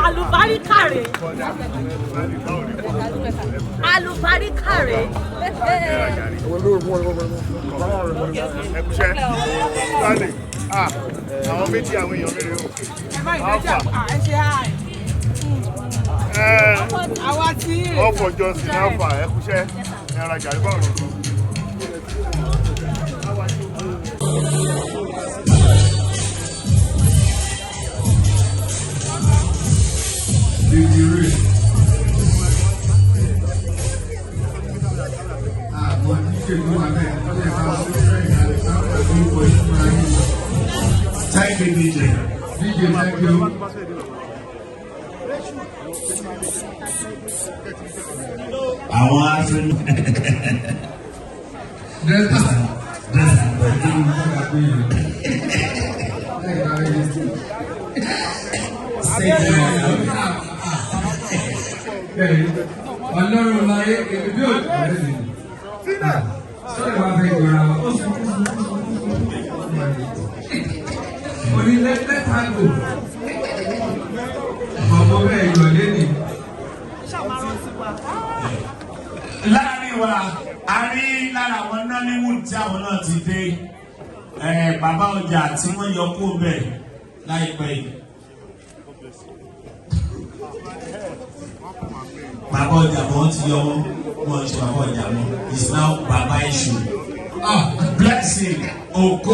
Alubarikare. Alubarikare. Àwọn méjì àwọn èèyàn mẹ́rin o. Àwa tí. Ọ̀pọ̀ Johnson Alpha ẹ̀kúṣẹ́ ní ara jàrí bọ́ọ̀lù. Thank you, DJ. DJ, thank you. Àwọn aṣojú. Ọlọ́run láyé èdè òkú rẹ̀ sọ́dọ̀ wá fẹ́ gbọ́ra onílẹ́tàgò ọmọ bẹ́ẹ̀ ìrọ̀lẹ́ ni. Láàrin wa a rí lára àwọn Nollywood tí àwọn náà ti dé bàbá ọjà tí wọ́n yọ kó bẹ̀ láìpẹ́ yìí. Bàbá ọjà wọn ti yọ wọn ṣe bàbá ọjà wọn is now bàbá issue. Blessing Oko.